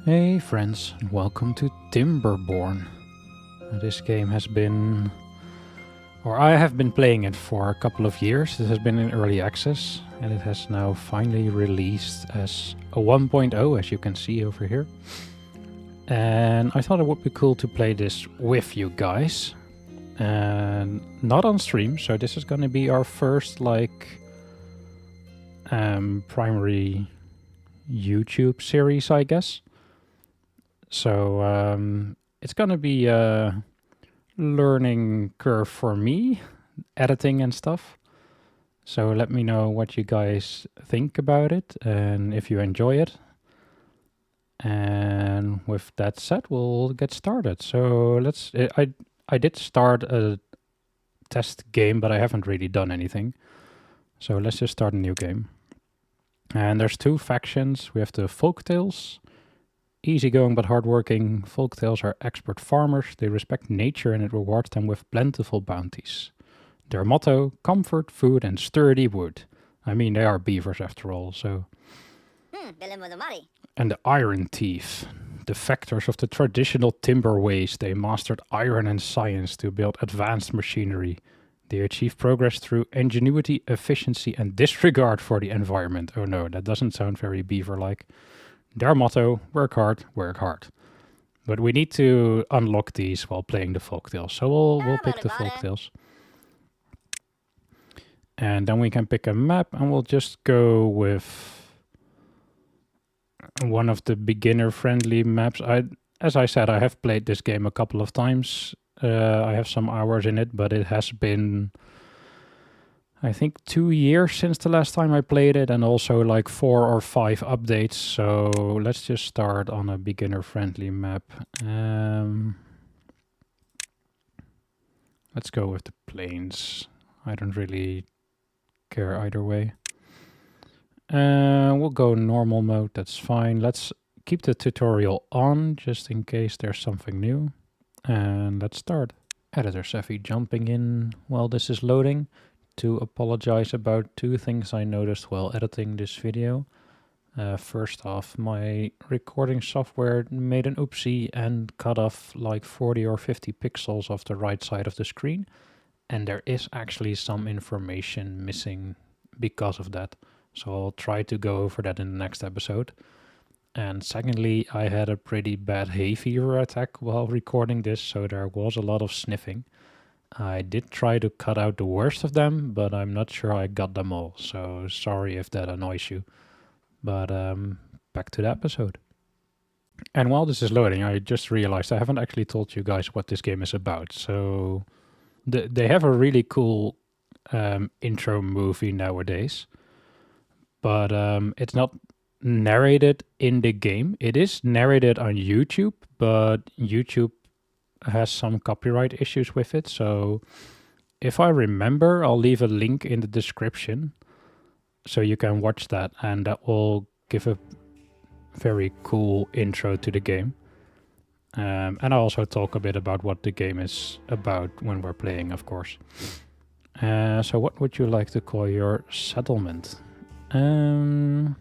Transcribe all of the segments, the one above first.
Hey friends, and welcome to Timberborn. This game has been, or I have been playing it for a couple of years. It has been in early access and it has now finally released as a 1.0, as you can see over here. And I thought it would be cool to play this with you guys. And not on stream, so this is going to be our first primary YouTube series, I guess. So it's gonna be a learning curve for me, editing and stuff. So let me know what you guys think about it and if you enjoy it. And with that said, we'll get started. So I did start a test game, but I haven't really done anything. So let's just start a new game. And there's two factions. We have the Folktales. Easygoing but hardworking, Folktales are expert farmers. They respect nature and it rewards them with plentiful bounties. Their motto, comfort, food and sturdy wood. I mean, they are beavers after all, so... And the Iron Thief. Defectors of the traditional timber ways, they mastered iron and science to build advanced machinery. They achieve progress through ingenuity, efficiency and disregard for the environment. Oh no, that doesn't sound very beaver-like. Their motto, work hard, work hard. But we need to unlock these while playing the Folktales. So we'll pick the Folktales. And then we can pick a map and we'll just go with one of the beginner-friendly maps. As I said, I have played this game a couple of times. I have some hours in it, but it has been... I think 2 years since the last time I played it, and also like 4 or 5 updates. So let's just start on a beginner-friendly map. Let's go with the plains. I don't really care either way. We'll go normal mode, that's fine. Let's keep the tutorial on, just in case there's something new. And let's start. Editor Savvy jumping in while this is loading. To apologize about 2 things I noticed while editing this video. First off, my recording software made an oopsie and cut off like 40 or 50 pixels off the right side of the screen. And there is actually some information missing because of that. So I'll try to go over that in the next episode. And secondly, I had a pretty bad hay fever attack while recording this, so there was a lot of sniffing. I did try to cut out the worst of them, but I'm not sure I got them all, so sorry if that annoys you. But back to the episode. And while this is loading, I just realized I haven't actually told you guys what this game is about. So they have a really cool intro movie nowadays, but it's not narrated in the game. It is narrated on YouTube, but YouTube has some copyright issues with it, so if I remember, I'll leave a link in the description so you can watch that, and that will give a very cool intro to the game. And I'll also talk a bit about what the game is about when we're playing, of course. So what would you like to call your settlement? I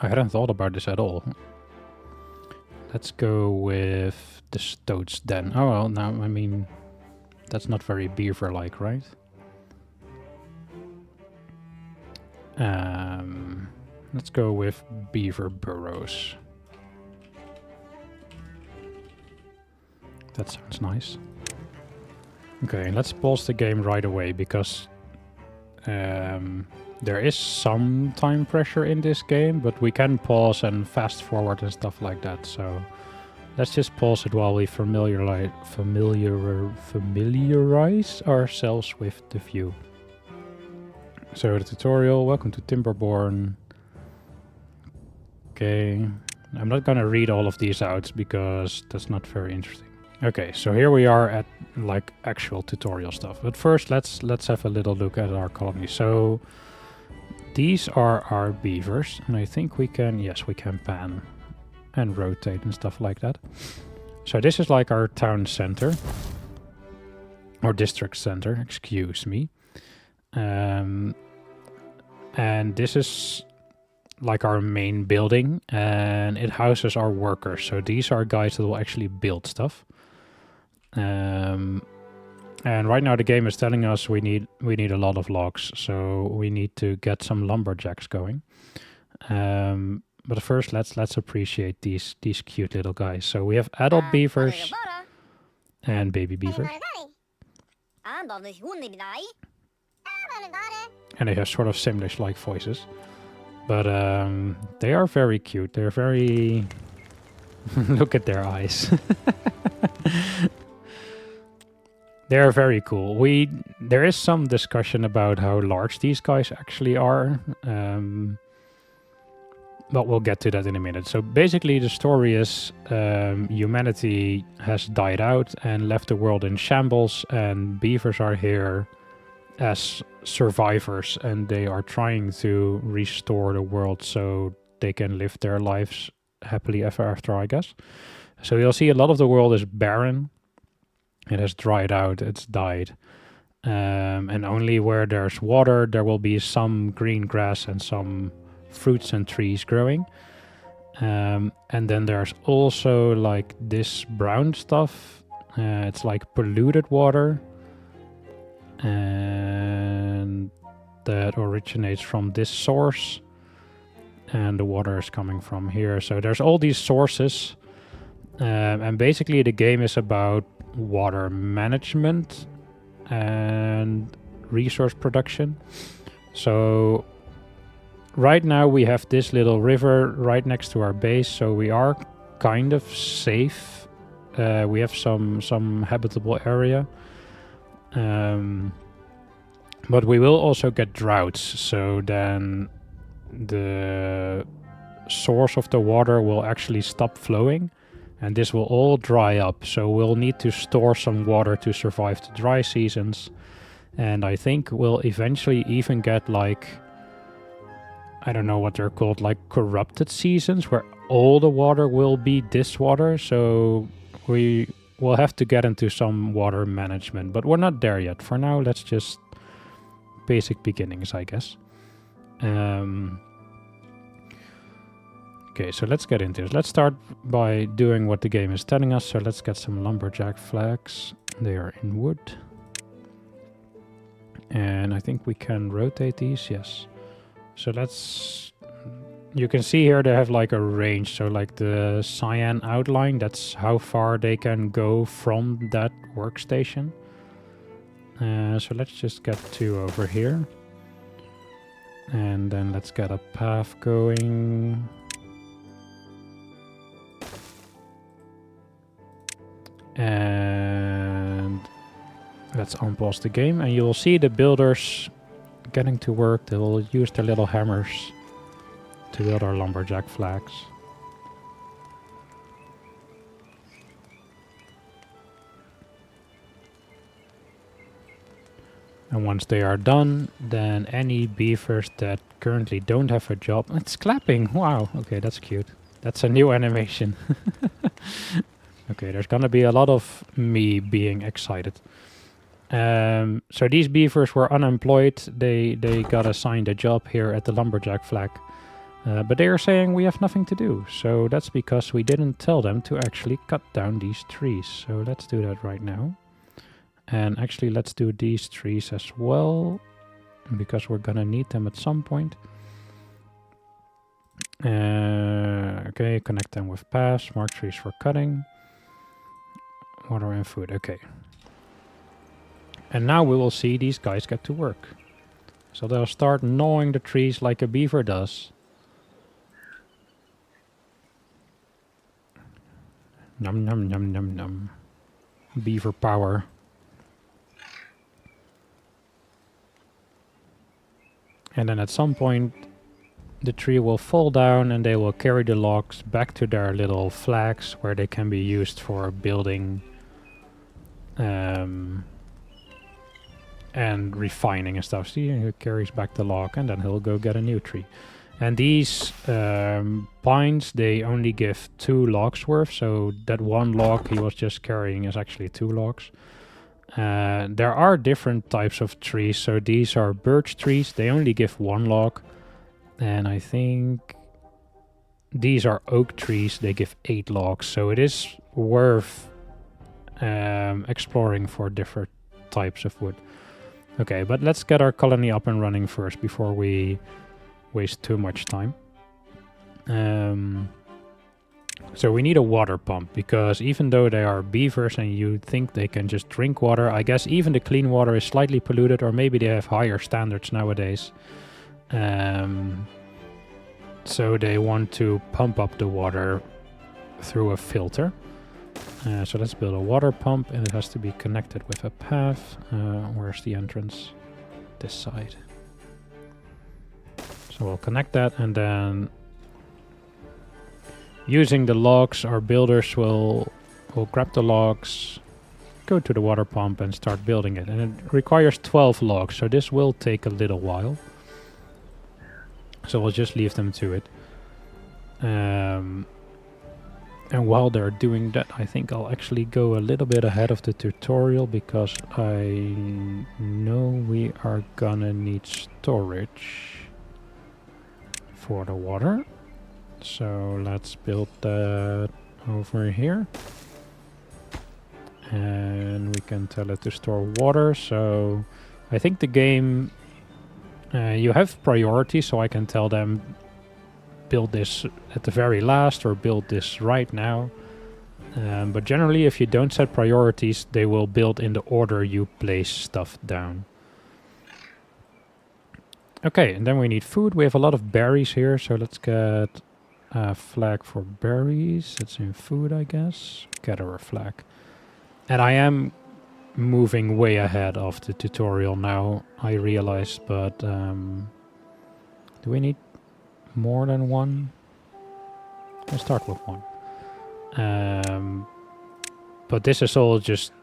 hadn't thought about this at all. Let's go with the Stoats Den. Oh well, now, I mean, that's not very beaver-like, right? Let's go with Beaver Burrows. That sounds nice. Okay, let's pause the game right away because there is some time pressure in this game, but we can pause and fast forward and stuff like that. So let's just pause it while we familiarize ourselves with the view. So the tutorial, welcome to Timberborn. Okay, I'm not gonna read all of these out because that's not very interesting. Okay, so here we are at like actual tutorial stuff. But first, let's have a little look at our colony. So these are our beavers, and I think we can, yes, we can pan and rotate and stuff like that. So this is like our town center, or district center, excuse me. And this is like our main building, and it houses our workers. So these are guys that will actually build stuff. And right now the game is telling us we need a lot of logs, so we need to get some lumberjacks going. But first, let's appreciate these cute little guys. So we have adult beavers and baby beavers, and they have sort of Simlish-like voices. But they are very cute. They're very... Look at their eyes. They're very cool. There is some discussion about how large these guys actually are. But we'll get to that in a minute. So basically the story is humanity has died out and left the world in shambles, and beavers are here as survivors, and they are trying to restore the world so they can live their lives happily ever after, I guess. So you'll see a lot of the world is barren. It has dried out, it's died. And only where there's water, there will be some green grass and some fruits and trees growing. And then there's also like this brown stuff. It's like polluted water. And that originates from this source. And the water is coming from here. So there's all these sources. And basically the game is about water management and resource production. So right now we have this little river right next to our base, so we are kind of safe. We have some habitable area. But we will also get droughts, so then the source of the water will actually stop flowing, and this will all dry up. So we'll need to store some water to survive the dry seasons. And I think we'll eventually even get like, I don't know what they're called, like corrupted seasons, where all the water will be this water. So we will have to get into some water management, but we're not there yet. For now, let's just basic beginnings, I guess. Okay, so let's get into this. Let's start by doing what the game is telling us. So let's get some lumberjack flags. They are in wood. And I think we can rotate these, yes. So let's... You can see here they have like a range. So like the cyan outline, that's how far they can go from that workstation. So let's just get 2 over here. And then let's get a path going. And let's unpause the game, and you'll see the builders getting to work. They will use their little hammers to build our lumberjack flags. And once they are done, then any beavers that currently don't have a job... It's clapping! Wow! Okay, that's cute. That's a new animation. Okay, there's gonna be a lot of me being excited. So these beavers were unemployed. They got assigned a job here at the lumberjack flag. But they are saying we have nothing to do. So that's because we didn't tell them to actually cut down these trees. So let's do that right now. And actually let's do these trees as well, because we're gonna need them at some point. Okay, connect them with paths, mark trees for cutting. Water and food, okay. And now we will see these guys get to work. So they'll start gnawing the trees like a beaver does. Num num num num num. Beaver power. And then at some point the tree will fall down and they will carry the logs back to their little flags where they can be used for building and refining and stuff. See, he carries back the log and then he'll go get a new tree. And these pines, they only give 2 logs worth, so that 1 log he was just carrying is actually 2 logs. There are different types of trees, so these are birch trees. They only give 1 log. And I think these are oak trees. They give 8 logs, so it is worth exploring for different types of wood. Okay, but let's get our colony up and running first before we waste too much time. So we need a water pump, because even though they are beavers and you think they can just drink water, I guess even the clean water is slightly polluted, or maybe they have higher standards nowadays. So they want to pump up the water through a filter. So let's build a water pump, and it has to be connected with a path. Where's the entrance? This side. So we'll connect that, and then using the logs, our builders will grab the logs, go to the water pump, and start building it. And it requires 12 logs, so this will take a little while. So we'll just leave them to it. And while they're doing that, I think I'll actually go a little bit ahead of the tutorial, because I know we are gonna need storage for the water. So let's build that over here. And we can tell it to store water. So I think the game, you have priority, so I can tell them build this at the very last or build this right now. But generally, if you don't set priorities, they will build in the order you place stuff down. Okay, and then we need food. We have a lot of berries here, so let's get a flag for berries. It's in food, I guess. Gatherer flag. And I am moving way ahead of the tutorial now, I realized, but do we need more than one? Let's start with one. But this is all just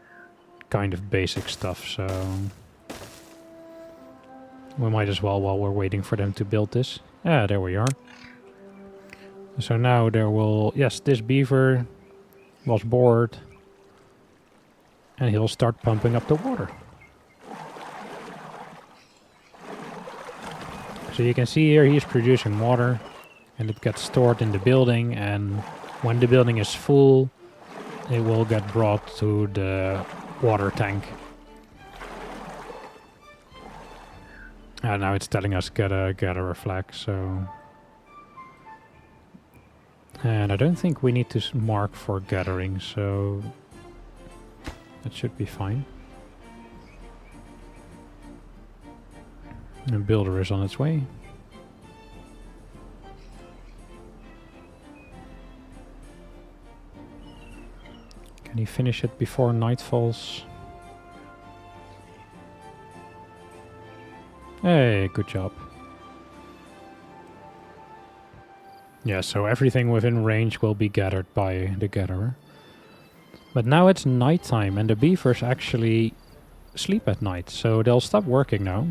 kind of basic stuff, so we might as well, while we're waiting for them to build this. Ah, there we are. So now there will... Yes, this beaver was bored. And he'll start pumping up the water. So you can see here he's producing water. And it gets stored in the building. And when the building is full, it will get brought to the water tank. And now it's telling us get a gatherer flag, so... And I don't think we need to mark for gathering, so... That should be fine. The builder is on its way. Can he finish it before night falls? Hey, good job. Yeah, so everything within range will be gathered by the gatherer. But now it's nighttime, and the beavers actually sleep at night, so they'll stop working now.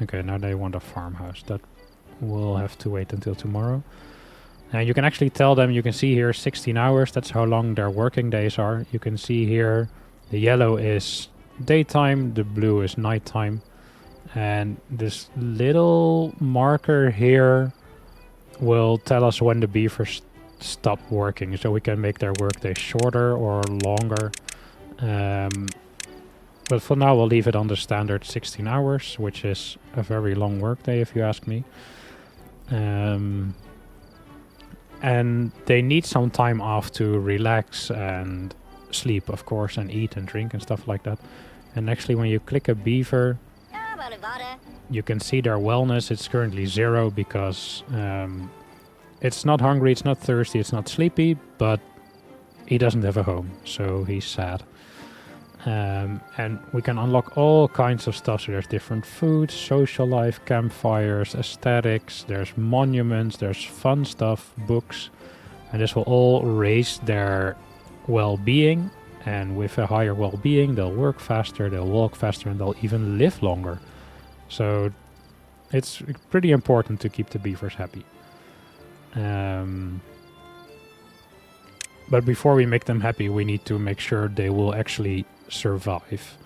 Okay, now they want a farmhouse. That will have to wait until tomorrow. And you can actually tell them, you can see here 16 hours, that's how long their working days are. You can see here the yellow is daytime, the blue is nighttime. And this little marker here will tell us when the beavers stop working, so we can make their workday shorter or longer. But for now we'll leave it on the standard 16 hours, which is a very long workday if you ask me. And they need some time off to relax and sleep, of course, and eat and drink and stuff like that. And actually when you click a beaver, you can see their wellness. It's currently 0 because it's not hungry, it's not thirsty, it's not sleepy, but he doesn't have a home, so he's sad. And we can unlock all kinds of stuff. So there's different foods, social life, campfires, aesthetics, there's monuments, there's fun stuff, books. And this will all raise their well-being. And with a higher well-being, they'll work faster, they'll walk faster, and they'll even live longer. So it's pretty important to keep the beavers happy. But before we make them happy, we need to make sure they will actually survive.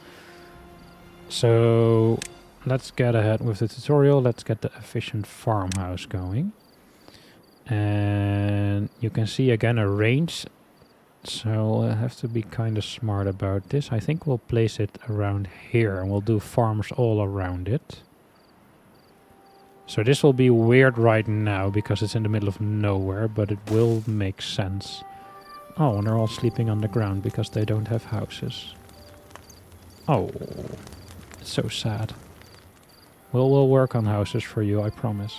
So let's get ahead with the tutorial. Let's get the efficient farmhouse going. And you can see again a range. So I have to be kind of smart about this. I think we'll place it around here and we'll do farms all around it. So this will be weird right now because it's in the middle of nowhere, but it will make sense. Oh, and they're all sleeping on the ground because they don't have houses. Oh, it's so sad. We'll work on houses for you, I promise.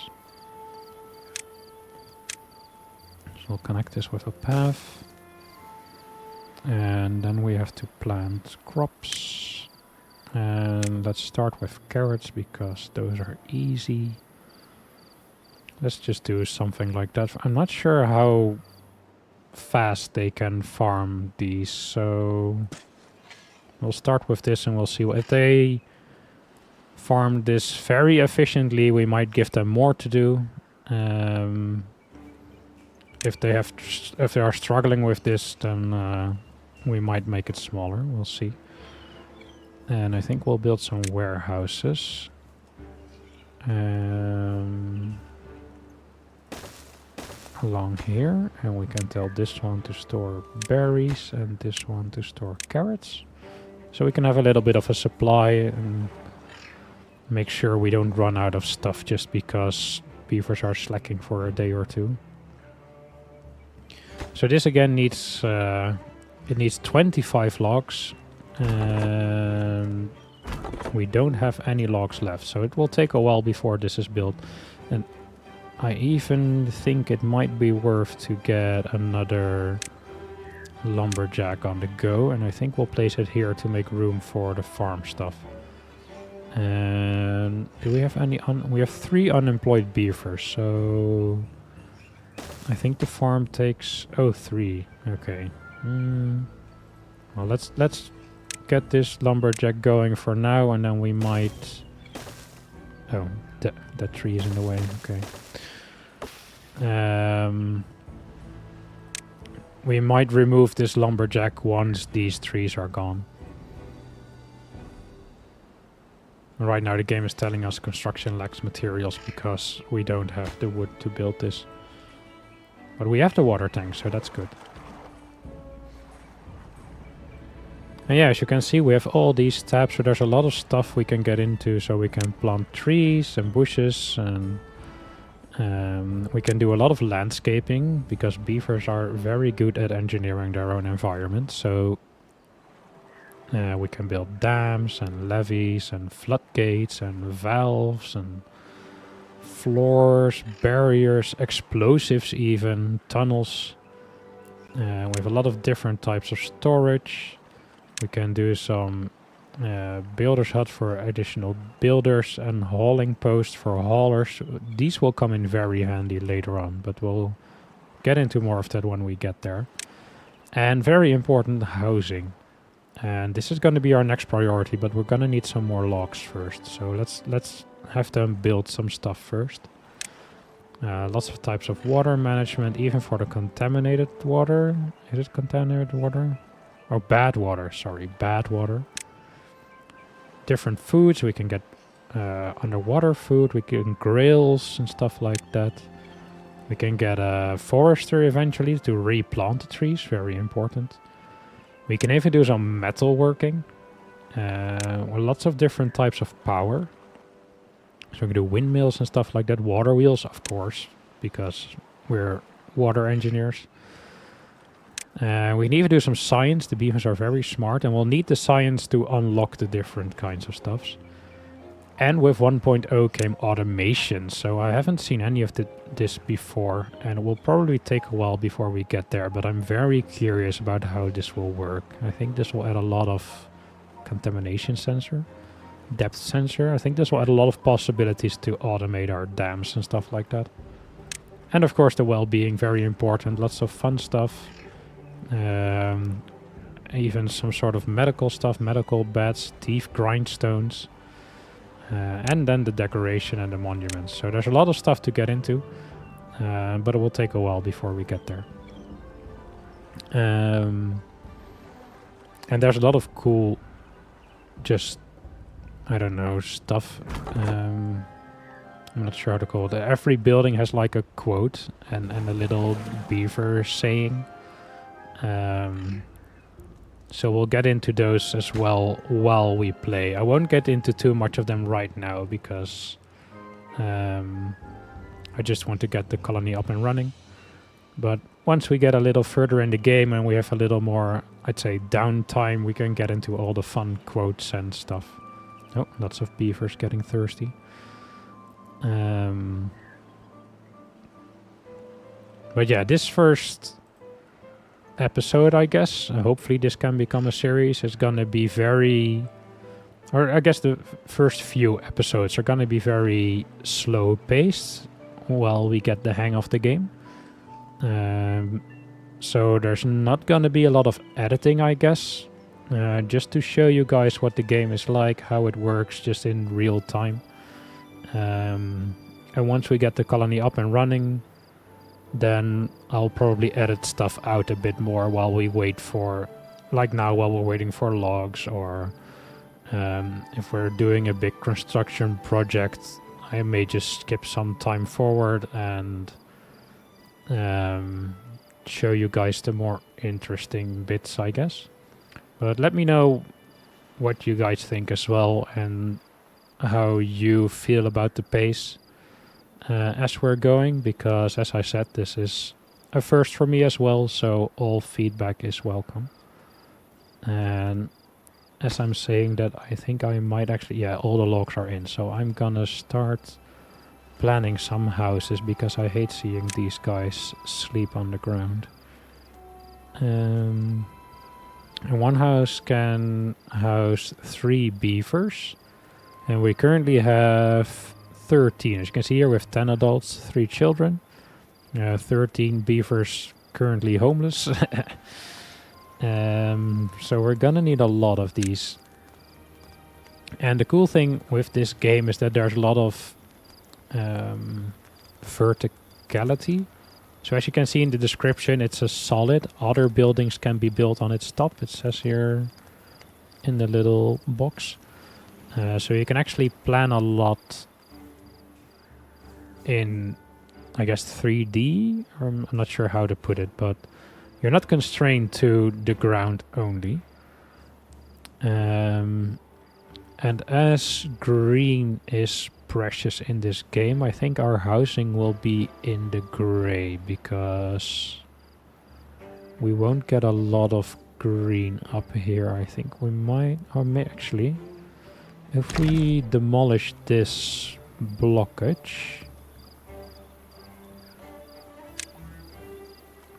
So we'll connect this with a path. And then we have to plant crops. And let's start with carrots because those are easy. Let's just do something like that. I'm not sure how fast they can farm these, so we'll start with this and we'll see if they farm this very efficiently. We might give them more to do. If they are struggling with this, then we might make it smaller. We'll see. And I think we'll build some warehouses. Along here, and we can tell this one to store berries and this one to store carrots. So we can have a little bit of a supply and make sure we don't run out of stuff just because beavers are slacking for a day or two. So this again needs it needs 25 logs, and we don't have any logs left, so it will take a while before this is built. And I even think it might be worth to get another lumberjack on the go, and I think we'll place it here to make room for the farm stuff. And do we have any? We have 3 unemployed beavers, so I think the farm takes 3. Okay. Well, let's get this lumberjack going for now, and then we might. Oh, that tree is in the way. Okay. We might remove this lumberjack once these trees are gone. Right now the game is telling us construction lacks materials because we don't have the wood to build this. But we have the water tank, so that's good. And yeah, as you can see, we have all these tabs, so there's a lot of stuff we can get into. So we can plant trees and bushes, and we can do a lot of landscaping because beavers are very good at engineering their own environment. So we can build dams and levees and floodgates and valves and floors, barriers, explosives even, tunnels. We have a lot of different types of storage. We can do some builder's hut for additional builders and hauling posts for haulers. These will come in very handy later on, but we'll get into more of that when we get there. And very important, housing. And this is going to be our next priority, but we're going to need some more logs first. So let's have them build some stuff first. Lots of types of water management, even for the contaminated water. Is it contaminated water? Oh, bad water, sorry, bad water. Different foods, we can get underwater food, we can grills and stuff like that. We can get a forester eventually to replant the trees, very important. We can even do some metal working. With lots of different types of power. So we can do windmills and stuff like that. Water wheels, of course, because we're water engineers. We can even do some science. The beavers are very smart, and we'll need the science to unlock the different kinds of stuffs. And with 1.0 came automation, so I haven't seen any of this before, and it will probably take a while before we get there, but I'm very curious about how this will work. I think this will add a lot of contamination sensor, depth sensor. I think this will add a lot of possibilities to automate our dams and stuff like that. And of course the well-being, very important, lots of fun stuff. Even some sort of medical stuff, medical beds, teeth grindstones. And then the decoration and the monuments. So there's a lot of stuff to get into, but it will take a while before we get there. And there's a lot of cool just I don't know, stuff. I'm not sure how to call it. Every building has like a quote and a little beaver saying. So we'll get into those as well while we play. I won't get into too much of them right now because I just want to get the colony up and running. But once we get a little further in the game and we have a little more, I'd say, downtime, we can get into all the fun quotes and stuff. Oh, lots of beavers getting thirsty. But yeah, this first episode, I guess, hopefully this can become a series, is gonna be very... Or I guess the first few episodes are gonna be very slow paced while we get the hang of the game. So there's not gonna be a lot of editing, I guess. Just to show you guys what the game is like, how it works just in real time. And once we get the colony up and running, then I'll probably edit stuff out a bit more while we wait for, like now while we're waiting for logs, or if we're doing a big construction project, I may just skip some time forward and show you guys the more interesting bits, I guess. But let me know what you guys think as well and how you feel about the pace as we're going, because as I said, this is a first for me as well, so all feedback is welcome. And as I'm saying that, I think I might actually, yeah, all the logs are in, so I'm gonna start planning some houses because I hate seeing these guys sleep on the ground. And one house can house 3 beavers, and we currently have 13. As you can see here, with 10 adults, 3 children, 13 beavers currently homeless. So we're gonna need a lot of these. And the cool thing with this game is that there's a lot of verticality. So as you can see in the description, it's a solid. Other buildings can be built on its top. It says here in the little box. So you can actually plan a lot in, I guess, 3D. Or I'm not sure how to put it, but you're not constrained to the ground only. And as green is precious in this game, I think our housing will be in the gray, because we won't get a lot of green up here. I think we might, or may actually, if we demolish this blockage,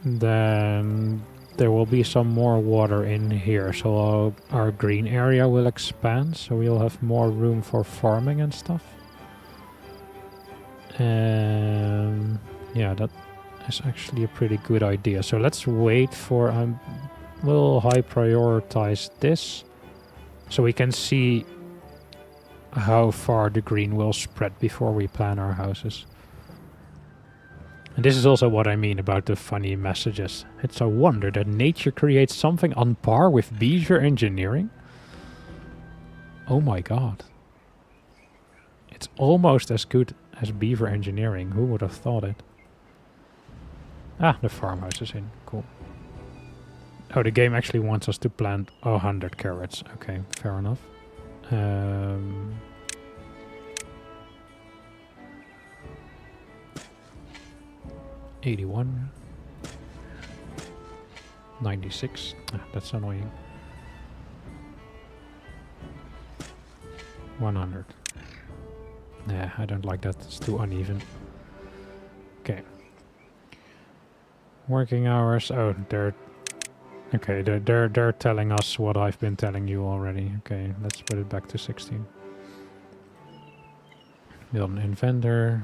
then there will be some more water in here, so our green area will expand, so we'll have more room for farming and stuff. Yeah, that is actually a pretty good idea. So let's wait for, we'll high prioritize this so we can see how far the green will spread before we plan our houses. And this is also what I mean about the funny messages. It's a wonder that nature creates something on par with beaver engineering. Oh my god. It's almost as good as beaver engineering. Who would have thought it? Ah, the farmhouse is in. Cool. Oh, the game actually wants us to plant 100 carrots. Okay, fair enough. 81. 96. Ah, that's annoying. 100. Nah, I don't like that. It's too uneven. Okay. Working hours. Oh, they're... Okay, they're telling us what I've been telling you already. Okay, let's put it back to 16. Build an inventor.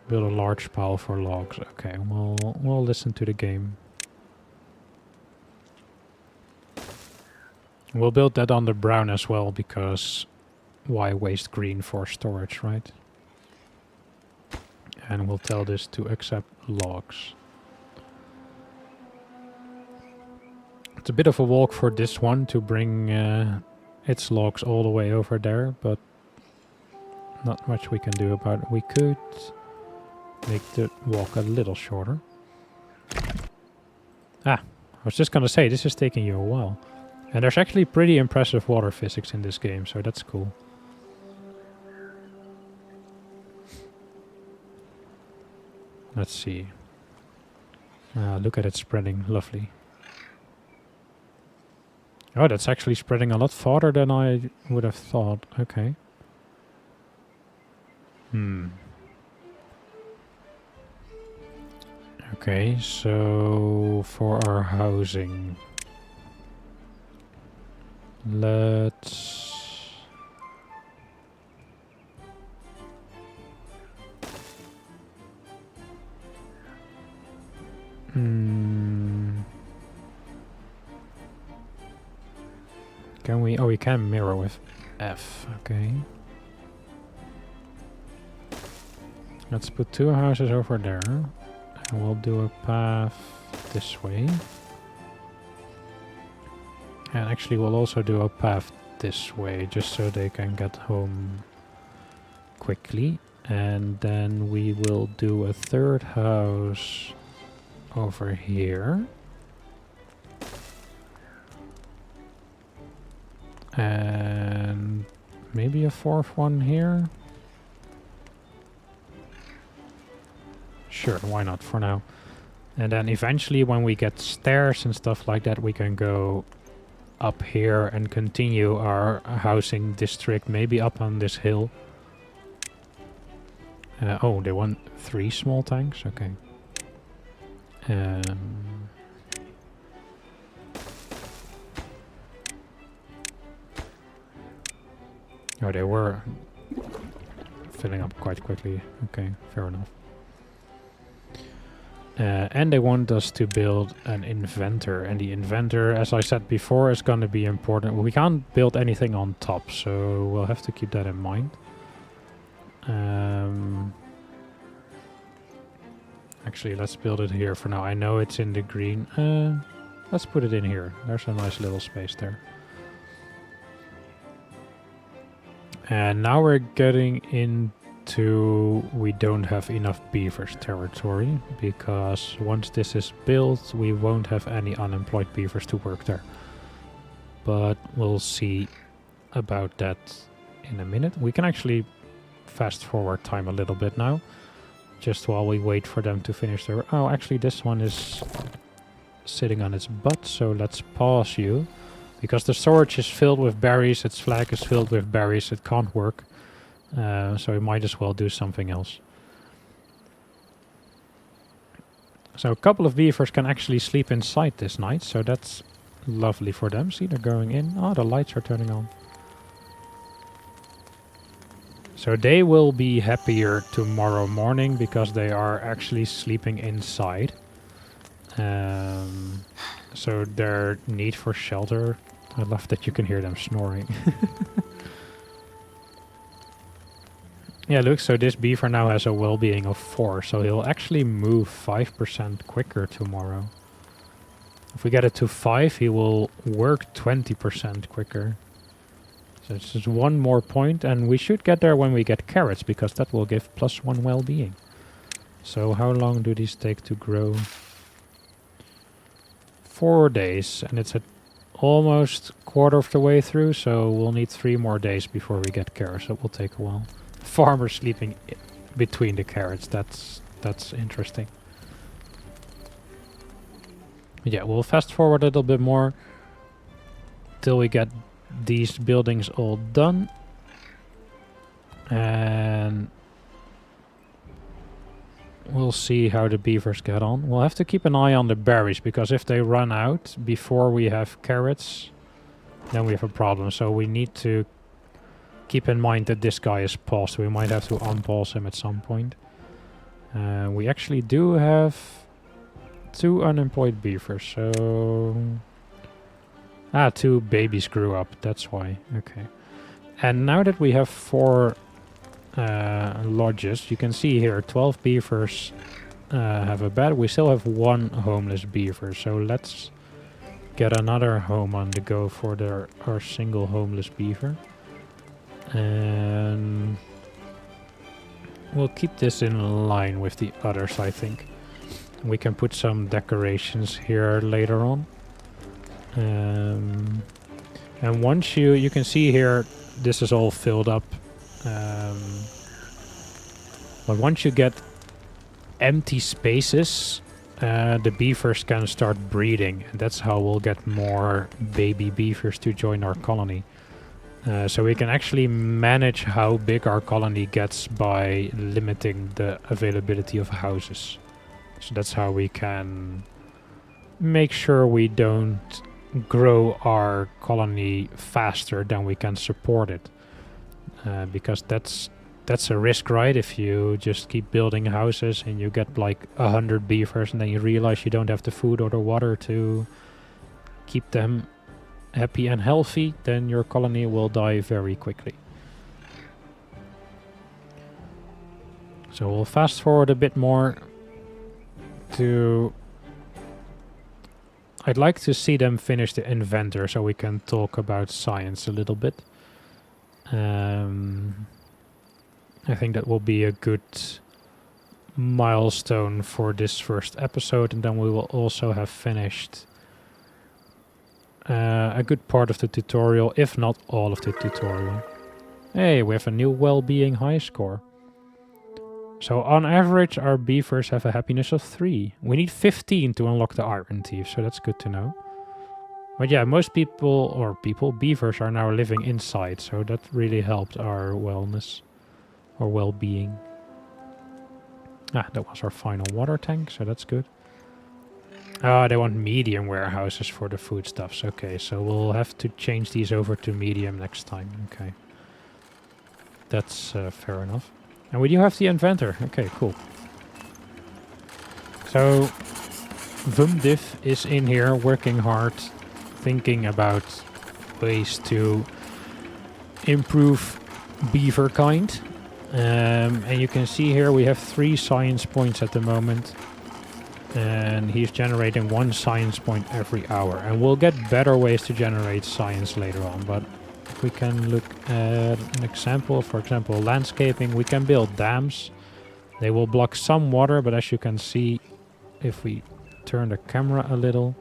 Build a large pile for logs. Okay, we'll listen to the game. We'll build that on the brown as well, because why waste green for storage, right? And we'll tell this to accept logs. It's a bit of a walk for this one to bring It's logs all the way over there, but not much we can do about it. We could make the walk a little shorter. Ah, I was just gonna say, this is taking you a while. And there's actually pretty impressive water physics in this game, so that's cool. Let's see. Look at it spreading, lovely. Oh, that's actually spreading a lot farther than I would have thought. Okay. Okay, so for our housing, let's... Can we... Oh, we can mirror with F, okay. Let's put 2 houses over there. And we'll do a path this way. And actually we'll also do a path this way, just so they can get home quickly. And then we will do a 3rd house over here. And maybe a 4th one here. Sure, why not for now. And then eventually when we get stairs and stuff like that, we can go up here and continue our housing district, maybe up on this hill. Oh, they want 3 small tanks? Okay. Oh, they were filling up quite quickly. Okay, fair enough. And they want us to build an inventor. And the inventor, as I said before, is going to be important. We can't build anything on top, so we'll have to keep that in mind. Actually, let's build it here for now. I know it's in the green. Let's put it in here. There's a nice little space there. And now we're getting into we don't have enough beavers territory, because once this is built, we won't have any unemployed beavers to work there. But we'll see about that in a minute. We can actually fast forward time a little bit now, just while we wait for them to finish their... Oh, actually this one is sitting on its butt, so let's pause you. Because the storage is filled with berries, its flag is filled with berries, it can't work. So we might as well do something else. So a couple of beavers can actually sleep inside this night, so that's lovely for them. See, they're going in. Oh, the lights are turning on. So they will be happier tomorrow morning because they are actually sleeping inside. So their need for shelter... I love that you can hear them snoring. Yeah, look, so this beaver now has a well-being of 4, so he'll actually move 5% quicker tomorrow. If we get it to 5, he will work 20% quicker. So it's just 1 more point, and we should get there when we get carrots, because that will give +1 well-being. So how long do these take to grow? 4 days, and it's at almost quarter of the way through, so we'll need 3 more days before we get carrots. It will take a while. Farmer sleeping between the carrots, that's interesting. But yeah, we'll fast forward a little bit more till we get these buildings all done. And we'll see how the beavers get on. We'll have to keep an eye on the berries, because if they run out before we have carrots, then we have a problem. So we need to keep in mind that this guy is paused. We might have to unpause him at some point. We actually do have 2 unemployed beavers, so... 2 babies grew up, that's why. Okay. And now that we have 4 lodges, you can see here 12 beavers have a bed. We still have 1 homeless beaver, so let's get another home on the go for our single homeless beaver. And we'll keep this in line with the others, I think. We can put some decorations here later on. And once you can see here, this is all filled up. But once you get empty spaces, the beavers can start breeding. And that's how we'll get more baby beavers to join our colony. So we can actually manage how big our colony gets by limiting the availability of houses. So that's how we can make sure we don't grow our colony faster than we can support it. Because that's a risk, right? If you just keep building houses and you get like 100 beavers and then you realize you don't have the food or the water to keep them happy and healthy, then your colony will die very quickly. So we'll fast forward a bit more to... I'd like to see them finish the inventor so we can talk about science a little bit. I think that will be a good milestone for this first episode, and then we will also have finished a good part of the tutorial, if not all of the tutorial. Hey, we have a new well-being high score. So on average, our beavers have a happiness of 3. We need 15 to unlock the Iron Thief, so that's good to know. But yeah, most beavers are now living inside, so that really helped our wellness or well-being. That was our final water tank, so that's good. They want medium warehouses for the foodstuffs. Okay, so we'll have to change these over to medium next time. Okay. That's fair enough. And we do have the inventor. Okay, cool. So, Vumdiv is in here working hard, thinking about ways to improve beaver kind. And you can see here we have 3 science points at the moment. And he's generating 1 science point every hour. And we'll get better ways to generate science later on. But if we can look at an example, for example, landscaping, we can build dams. They will block some water, but as you can see, if we turn the camera a little,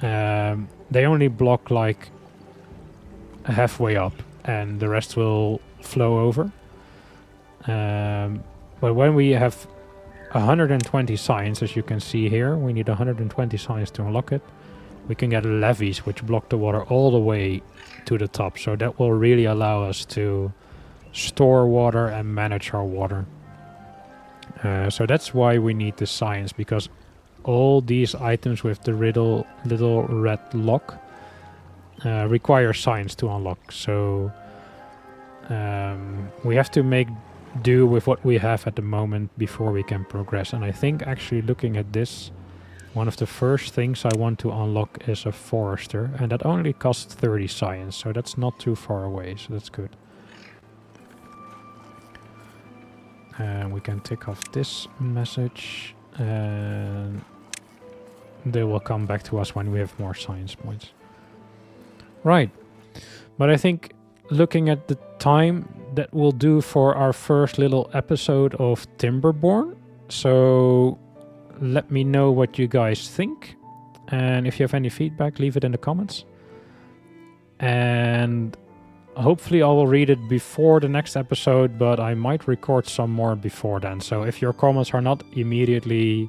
they only block like halfway up and the rest will flow over. But when we have 120 science, as you can see here, we need 120 science to unlock it. We can get levees which block the water all the way to the top. So that will really allow us to store water and manage our water. So that's why we need the science, because all these items with the little red lock require science to unlock. So we have to make do with what we have at the moment before we can progress. And I think actually looking at this, one of the first things I want to unlock is a forester, and that only costs 30 science, so that's not too far away, so that's good. And we can tick off this message, and they will come back to us when we have more science points. Right, but I think looking at the time, that will do for our first little episode of Timberborn. So let me know what you guys think, and if you have any feedback, leave it in the comments. And hopefully I will read it before the next episode, but I might record some more before then. So if your comments are not immediately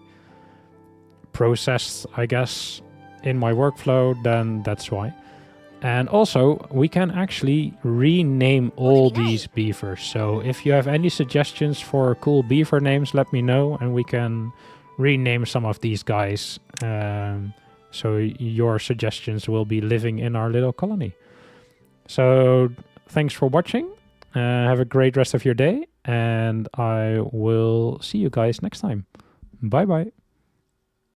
processed, I guess, in my workflow, then that's why. And also, we can actually rename all these beavers. So if you have any suggestions for cool beaver names, let me know, and we can rename some of these guys. So your suggestions will be living in our little colony. So thanks for watching. Have a great rest of your day, and I will see you guys next time. Bye bye.